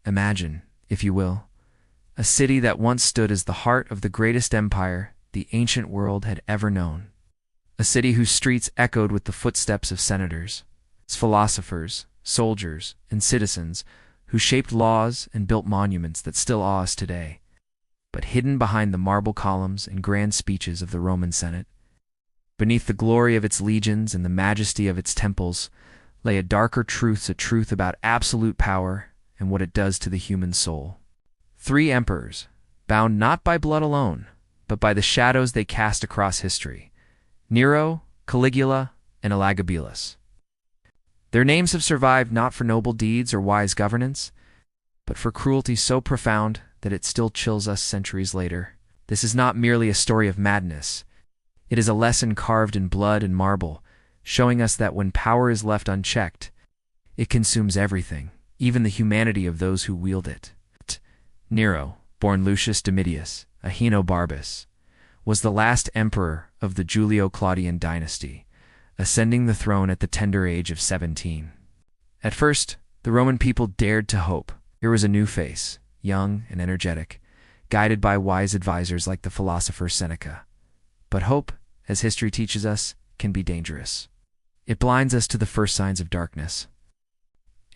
Imagine, if you will, a city that once stood as the heart of the greatest empire the ancient world had ever known. A city whose streets echoed with the footsteps of senators, philosophers, soldiers, and citizens who shaped laws and built monuments that still awe us today. But hidden behind the marble columns and grand speeches of the Roman Senate, beneath the glory of its legions and the majesty of its temples, lay a darker truth, a truth about absolute power and what it does to the human soul. 3 emperors, bound not by blood alone, but by the shadows they cast across history: Nero, Caligula, and Elagabalus. Their names have survived not for noble deeds or wise governance, but for cruelty so profound that it still chills us centuries later. This is not merely a story of madness. It is a lesson carved in blood and marble, showing us that when power is left unchecked, it consumes everything, even the humanity of those who wield it. Nero, born Lucius Domitius, Ahenobarbus, was the last emperor of the Julio-Claudian dynasty, ascending the throne at the tender age of 17. At first, the Roman people dared to hope. Here was a new face, young and energetic, guided by wise advisors like the philosopher Seneca. But hope, as history teaches us, can be dangerous. It blinds us to the first signs of darkness.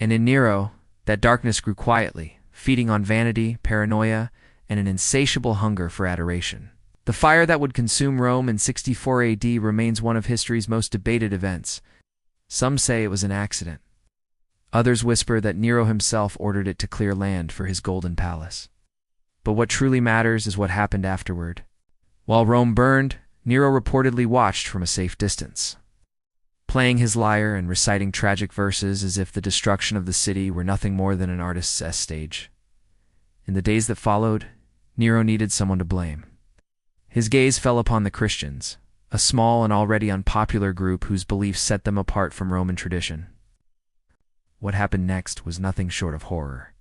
And in Nero, that darkness grew quietly, feeding on vanity, paranoia, and an insatiable hunger for adoration. The fire that would consume Rome in 64 AD remains one of history's most debated events. Some say it was an accident. Others whisper that Nero himself ordered it to clear land for his golden palace. But what truly matters is what happened afterward. While Rome burned, Nero reportedly watched from a safe distance, playing his lyre and reciting tragic verses as if the destruction of the city were nothing more than an artist's stage. In the days that followed, Nero needed someone to blame. His gaze fell upon the Christians, a small and already unpopular group whose beliefs set them apart from Roman tradition. What happened next was nothing short of horror.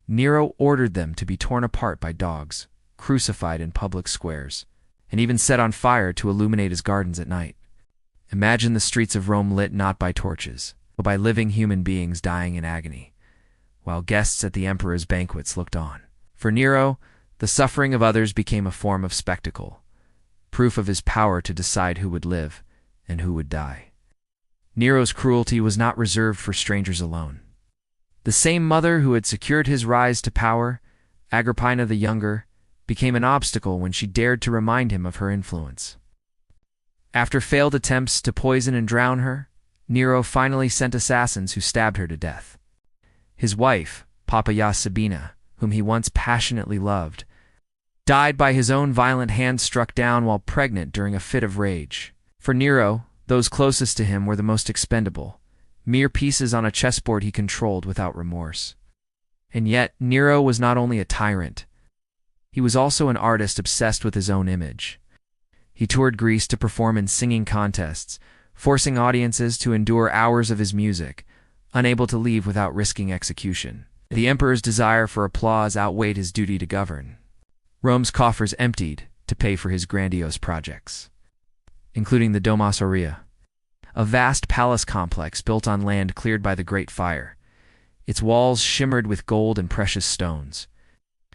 Nero ordered them to be torn apart by dogs, crucified in public squares, and even set on fire to illuminate his gardens at night. Imagine the streets of Rome lit not by torches, but by living human beings dying in agony, while guests at the emperor's banquets looked on. For Nero, the suffering of others became a form of spectacle, proof of his power to decide who would live and who would die. Nero's cruelty was not reserved for strangers alone. The same mother who had secured his rise to power, Agrippina the Younger, became an obstacle when she dared to remind him of her influence. After failed attempts to poison and drown her, Nero finally sent assassins who stabbed her to death. His wife, Poppaea Sabina, whom he once passionately loved, died by his own violent hand struck down while pregnant during a fit of rage. For Nero, those closest to him were the most expendable, mere pieces on a chessboard he controlled without remorse. And yet, Nero was not only a tyrant. He was also an artist obsessed with his own image. He toured Greece to perform in singing contests, forcing audiences to endure hours of his music, unable to leave without risking execution. The emperor's desire for applause outweighed his duty to govern. Rome's coffers emptied to pay for his grandiose projects, including the Domus Aurea, a vast palace complex built on land cleared by the Great Fire. Its walls shimmered with gold and precious stones,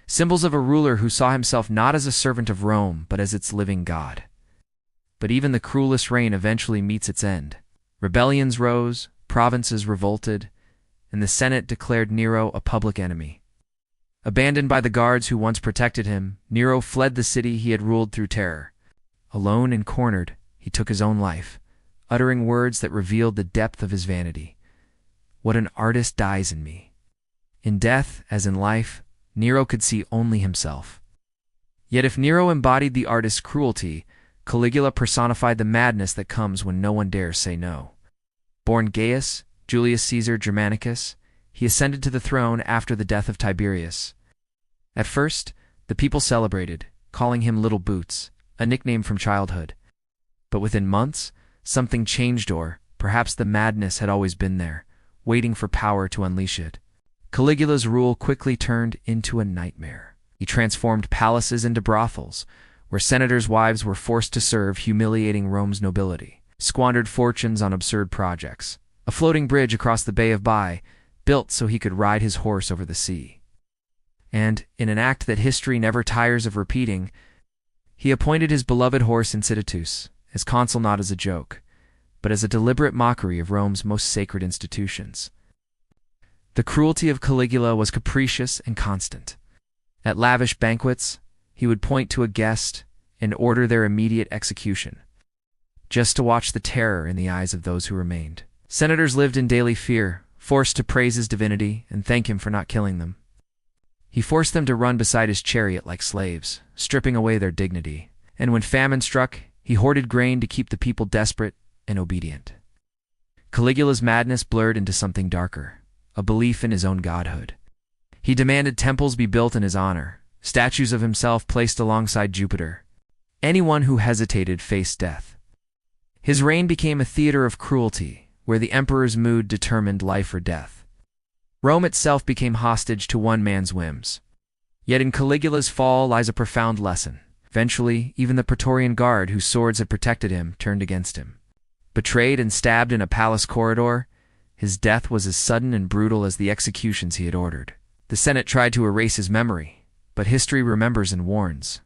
symbols of a ruler who saw himself not as a servant of Rome, but as its living god. But even the cruelest reign eventually meets its end. Rebellions rose, provinces revolted, and the Senate declared Nero a public enemy. Abandoned by the guards who once protected him, Nero fled the city he had ruled through terror. Alone and cornered, he took his own life, uttering words that revealed the depth of his vanity. "What an artist dies in me." In death, as in life, Nero could see only himself. Yet if Nero embodied the artist's cruelty, Caligula personified the madness that comes when no one dares say no. Born Gaius Julius Caesar Germanicus, he ascended to the throne after the death of Tiberius. At first, the people celebrated, calling him Little Boots, a nickname from childhood. But within months, something changed, or perhaps the madness had always been there, waiting for power to unleash it. Caligula's rule quickly turned into a nightmare. He transformed palaces into brothels, where senators' wives were forced to serve, humiliating Rome's nobility, squandered fortunes on absurd projects. A floating bridge across the Bay of Bai, built so he could ride his horse over the sea. And, in an act that history never tires of repeating, he appointed his beloved horse Incitatus as consul not as a joke, but as a deliberate mockery of Rome's most sacred institutions. The cruelty of Caligula was capricious and constant. At lavish banquets, he would point to a guest and order their immediate execution, just to watch the terror in the eyes of those who remained. Senators lived in daily fear, forced to praise his divinity and thank him for not killing them. He forced them to run beside his chariot like slaves, stripping away their dignity. And when famine struck, he hoarded grain to keep the people desperate and obedient. Caligula's madness blurred into something darker, a belief in his own godhood. He demanded temples be built in his honor, statues of himself placed alongside Jupiter. Anyone who hesitated faced death. His reign became a theater of cruelty, where the emperor's mood determined life or death. Rome itself became hostage to one man's whims. Yet in Caligula's fall lies a profound lesson. Eventually, even the Praetorian Guard, whose swords had protected him, turned against him. Betrayed and stabbed in a palace corridor, his death was as sudden and brutal as the executions he had ordered. The Senate tried to erase his memory, but history remembers and warns.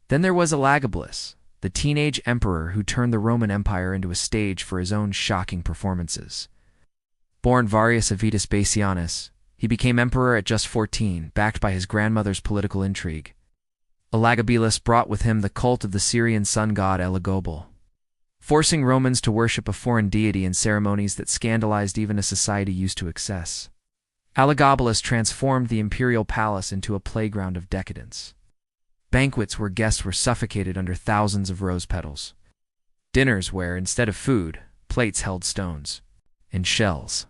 Then there was Elagabalus, the teenage emperor who turned the Roman Empire into a stage for his own shocking performances. Born Varius Avitus Bassianus, he became emperor at just 14, backed by his grandmother's political intrigue. Elagabalus brought with him the cult of the Syrian sun god Elagabalus, forcing Romans to worship a foreign deity in ceremonies that scandalized even a society used to excess. Elagabalus transformed the imperial palace into a playground of decadence. Banquets where guests were suffocated under thousands of rose petals. Dinners where, instead of food, plates held stones and shells.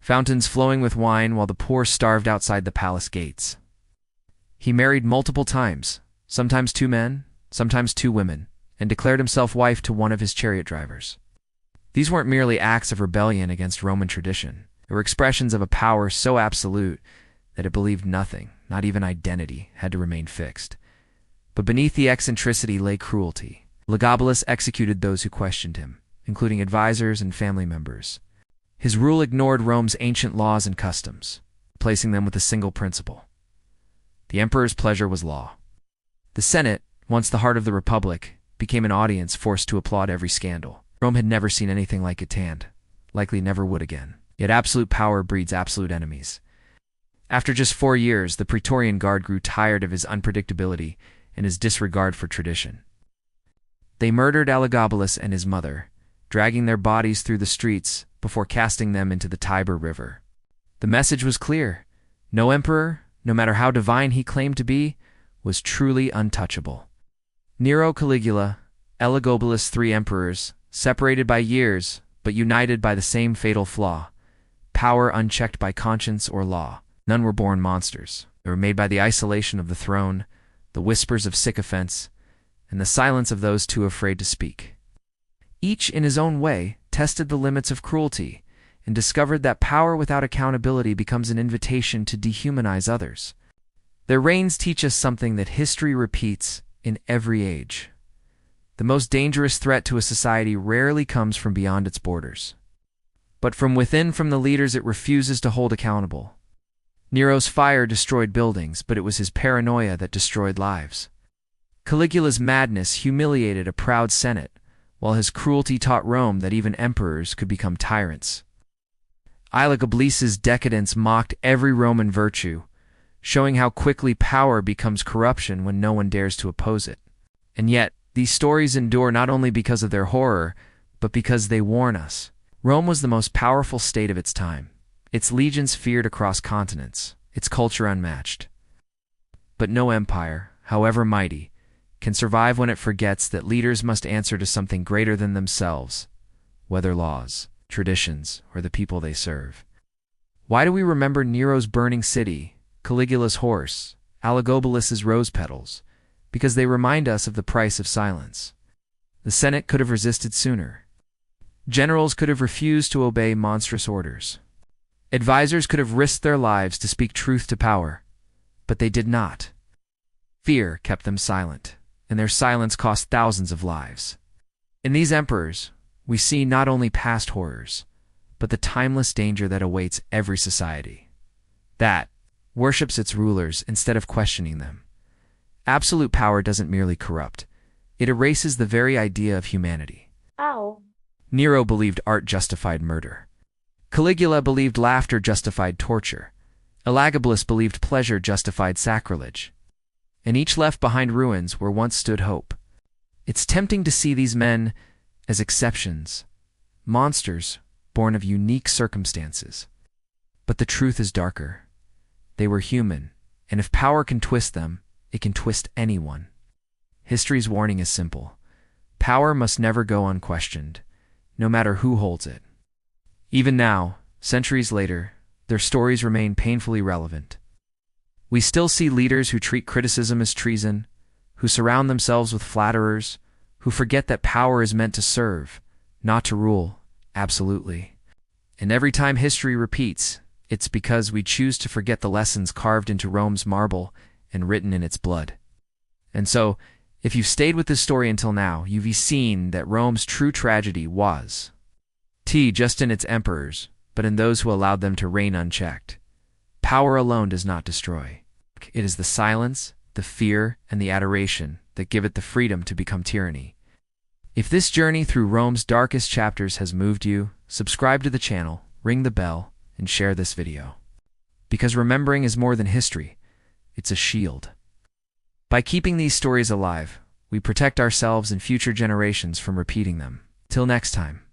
Fountains flowing with wine while the poor starved outside the palace gates. He married multiple times, sometimes 2 men, sometimes 2 women, and declared himself wife to one of his chariot drivers. These weren't merely acts of rebellion against Roman tradition. They were expressions of a power so absolute that it believed nothing, not even identity, had to remain fixed. But beneath the eccentricity lay cruelty. Elagabalus executed those who questioned him, including advisors and family members. His rule ignored Rome's ancient laws and customs, replacing them with a single principle. The emperor's pleasure was law. The Senate, once the heart of the Republic, became an audience forced to applaud every scandal. Rome had never seen anything like it, and likely never would again. Yet absolute power breeds absolute enemies. After just 4 years, the Praetorian Guard grew tired of his unpredictability and his disregard for tradition. They murdered Elagabalus and his mother, dragging their bodies through the streets before casting them into the Tiber River. The message was clear. No emperor, no matter how divine he claimed to be, was truly untouchable. Nero, Caligula, Elagabalus, 3 emperors, separated by years, but united by the same fatal flaw: power unchecked by conscience or law. None were born monsters. They were made by the isolation of the throne, the whispers of sycophants, and the silence of those too afraid to speak. Each, in his own way, tested the limits of cruelty and discovered that power without accountability becomes an invitation to dehumanize others. Their reigns teach us something that history repeats in every age. The most dangerous threat to a society rarely comes from beyond its borders, but from within, from the leaders it refuses to hold accountable. Nero's fire destroyed buildings, but it was his paranoia that destroyed lives. Caligula's madness humiliated a proud Senate, while his cruelty taught Rome that even emperors could become tyrants. Elagabalus's decadence mocked every Roman virtue, showing how quickly power becomes corruption when no one dares to oppose it. And yet, these stories endure not only because of their horror, but because they warn us. Rome was the most powerful state of its time. Its legions feared across continents, its culture unmatched. But no empire, however mighty, can survive when it forgets that leaders must answer to something greater than themselves, whether laws, traditions, or the people they serve. Why do we remember Nero's burning city, Caligula's horse, Elagabalus's rose petals? Because they remind us of the price of silence. The Senate could have resisted sooner. Generals could have refused to obey monstrous orders. Advisors could have risked their lives to speak truth to power, but they did not. Fear kept them silent, and their silence cost thousands of lives. In these emperors, we see not only past horrors, but the timeless danger that awaits every society. that worships its rulers instead of questioning them. Absolute power doesn't merely corrupt, it erases the very idea of humanity. Ow. Nero believed art justified murder. Caligula believed laughter justified torture. Elagabalus believed pleasure justified sacrilege. And each left behind ruins where once stood hope. It's tempting to see these men as exceptions, monsters born of unique circumstances. But the truth is darker. They were human, and if power can twist them, it can twist anyone. History's warning is simple. Power must never go unquestioned, no matter who holds it. Even now, centuries later, their stories remain painfully relevant. We still see leaders who treat criticism as treason, who surround themselves with flatterers, who forget that power is meant to serve, not to rule, absolutely. And every time history repeats, it's because we choose to forget the lessons carved into Rome's marble and written in its blood. And so, if you've stayed with this story until now, you've seen that Rome's true tragedy was just in its emperors, but in those who allowed them to reign unchecked. Power alone does not destroy. It is the silence, the fear, and the adoration that give it the freedom to become tyranny. If this journey through Rome's darkest chapters has moved you, subscribe to the channel, ring the bell, and share this video. Because remembering is more than history, it's a shield. By keeping these stories alive, we protect ourselves and future generations from repeating them. Till next time.